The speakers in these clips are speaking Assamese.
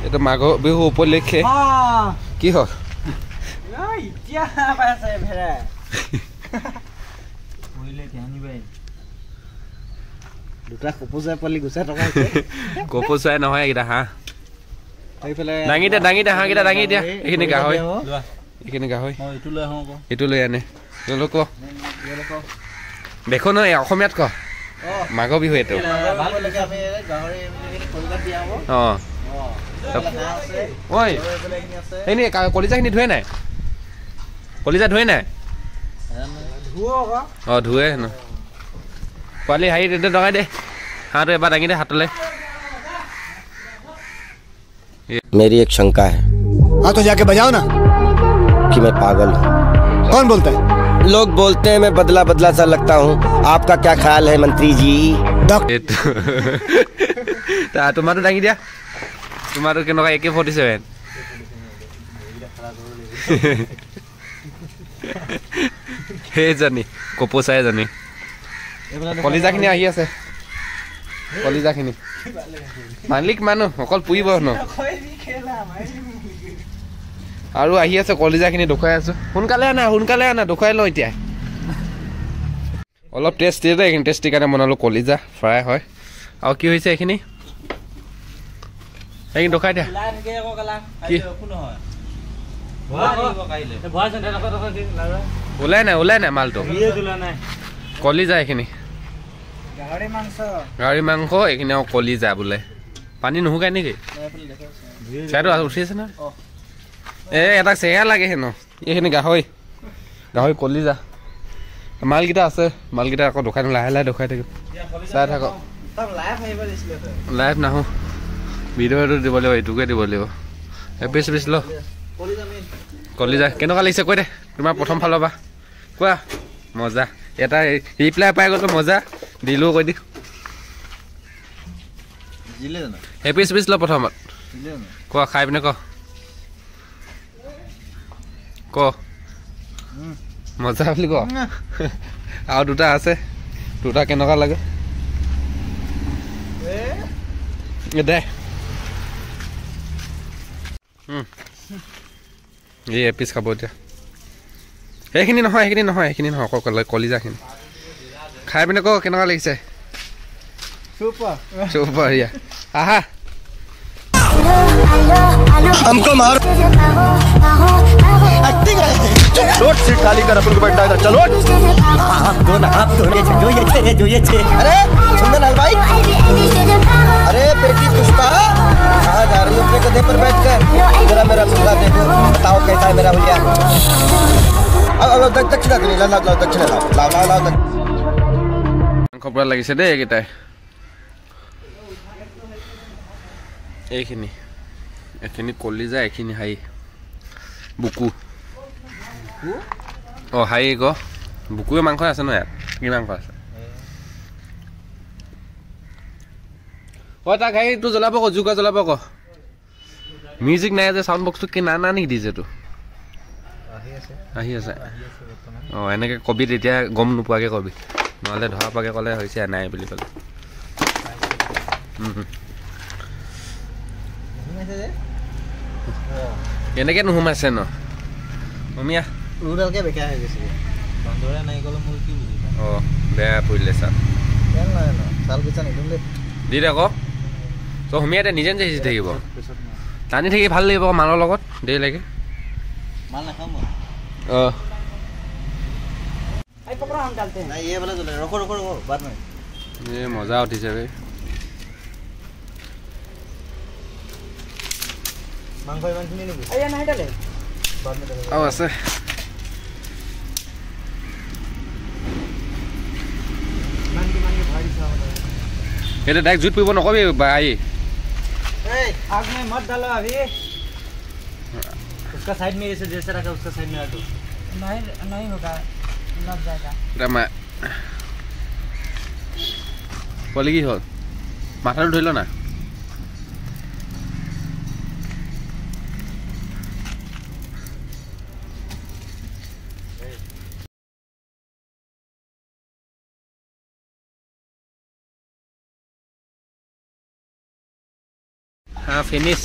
এটা মাঘ বিহু উপলক্ষে কি হয় দুটা কপোজাই পালি গুছা টকা কপোচাই নহয় এইকেইটা হাঁহ দাঙি দিয়া হাঁহকেইটা দাঙি দিয়া এইখিনি গাহৰি এইটো লৈ আনে ক দেখো নহয় অসমীয়াত ক মাঘ বিহু এইটো অঁ ঐ এইখিনি কলিজাখিনি ধুৱে নাই কলিজা ধুৱে নাই অঁ ধুৱে ন পোৱালি হাঁহি তেতিয়া লগাই দে হাঁহটো এবাৰ দাঙি দে হাতলৈ मेरी एक शंका है हाँ तो जाके बजाओ ना कि मैं पागल हूँ कौन बोलता है लोग बोलते हैं मैं बदला बदला सा लगता हूँ आपका क्या ख्याल है मंत्री जी তোমাৰটো দাঙি দিয়া তোমাৰটো কেনেকুৱা AK-47 সেইজনী কপোচাই জানি কলিজাখিনি আহি আছে কলিজাখিনি মালিক মানুহ অকল পুৰিব ন আৰু আহি আছে কলিজাখিনি দেখুৱাই আছো সোনকালে আনা দেখুৱাই লওঁ এতিয়া অলপ টেষ্টি এইখিনি টেষ্টি কাৰণে বনালোঁ কলিজা ফ্ৰাই হয় আৰু কি হৈছে এইখিনি দেখুৱাই দিয়া ওলাই নাই মালটো কলিজা এইখিনি গাহৰি মাংস এইখিনি আৰু কলিজা বোলে পানী নুশুকাই নেকি চাইটো উঠি আছে ন এটা চেহেৰা লাগে হেনো এইখিনি গাহৰি কলিজা মালকেইটা আছে মালকেইটা আকৌ দোকান লাহে দেখুৱাই থাকিম চাই থাকক লাইভ নাহো ভিডিঅ'টো দিব লাগিব এইটোকে দিব লাগিব এপিচ ল কলিজা কেনেকুৱা লাগিছে কৈ দে তোমাৰ প্ৰথম ফালৰ পৰা কোৱা মজা এটা ৰিপ্লাই পাই গ'লো মজা দিলোঁ কৈ দি এপিচ ল প্ৰথমত কোৱা খাই পিনে ক মজা বুলি ক আৰু দুটা আছে দুটা কেনেকুৱা লাগে দে এই এপিচ খাব এতিয়া সেইখিনি নহয় অকল কলিজাখিনি খাই পিনে ক কেনেকুৱা লাগিছে চুপাৰ ইয়া আহা हमको मारो एक्टिंग लोट सीट खाली कर अपन को बैठना है चलो आप जो ये छे अरे सुंदर लाल भाई अरे बेटी पुष्पा कहाँ जा रही हो अपने गधे पर बैठ कर जरा मेरा पुतला देखो बताओ कैसा है मेरा भैया अब दक्षिणा लाओ दक्षिणा लाओ খবৰ লাগিছে দেই এইকেইটাই এইখিনি কলিজা এইখিনি হাই বুকু অঁ হাই বুকুৱে মাংস আছে ন ইয়াত কি মাংস আছে তাক হাইটো জ্বলাব জুকা জ্বলাব মিউজিক নাই যে চাউণ্ড বক্সটো কি না নেকি দিছে তো আহি আছে অঁ এনেকৈ কবি তেতিয়া গম নোপোৱাকৈ কবি নহ'লে ধৰা পাকে ক'লে হৈছে নাই বুলি ক'লে এনেকৈ নোসোমাইছে ন অমিয়া অঁ বেয়া পৰিলে চাল দি দে আকৌ তই সুমিয়াই দে নিজে সিঁচি থাকিব টানি থাকি ভাল লাগিব মালৰ লগত দেৰি লাগে অঁ মজা উঠিছে বে আৰু আছে এটা ডাইৰেক্ট জুইত পৰিব নকবি আহি आग में मत डालो अभी उसका साइड में जैसे जैसे रखा उसका साइड में हटो नहीं होगा लग जाएगा পোৱালি কি হ'ল মাথাটো ধৰিল না हाँ फिनिश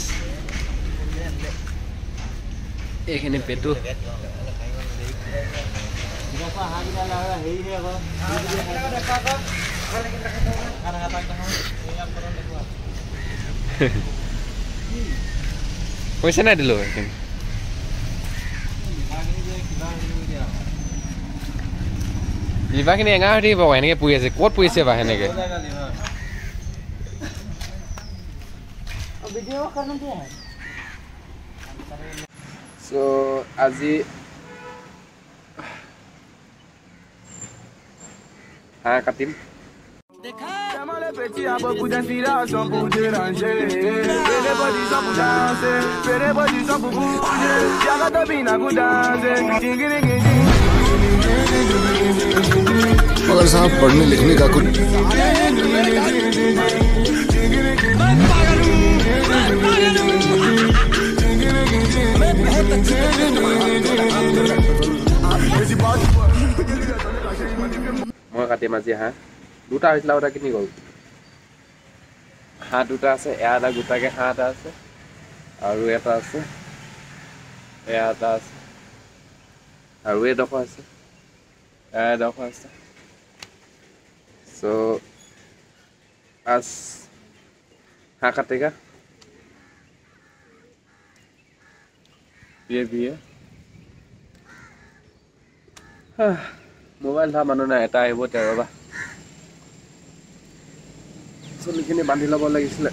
এইখিনি পেটু পইচা নাই দিলো এইখিনি লিভাৰখিনি এঙা হৈ থাকিব এনেকৈ পুৰি আছে ক'ত পুৰিছে বা সেনেকৈ চ' আজি হাঁহ কাটিম मगर साहब पढ़ने लिखने का कुछ মই কাটিম আজি হাঁহ দুটা হৈছিলে আৰু কিনি গ'ল হাঁহ দুটা আছে এয়া এটা গোটাকৈ হাঁহ এটা আছে আৰু এটা আছে এয়া এটা আছে আৰু এডোখৰ আছে এডোখৰ আছে চ' আজ হাঁহ কাটেগা বিয়ে মোবাইল ধৰা মানুহ নাই এটা আহিব তেওঁ ৰ'বা চুলিখিনি বান্ধি ল'ব লাগিছিলে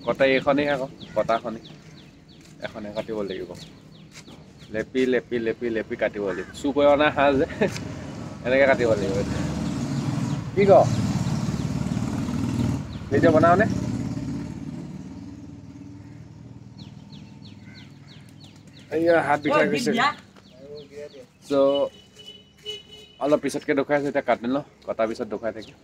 কটাই এইখনেই আকৌ কটাখনেই এখনে কাটিব লাগিব লেপি লেপি লেপি লেপি কাটিব লাগিব চুপ হৈ অনা হাঁহ যে এনেকৈ কাটিব লাগিব কি ক ভিডিঅ' বনাওনে এইয়া হাত বিষাই গৈছে চ' অলপ পিছতকৈ দেখুৱাইছোঁ এতিয়া কাটি লওঁ কটাৰ পিছত দেখুৱাই থাকিম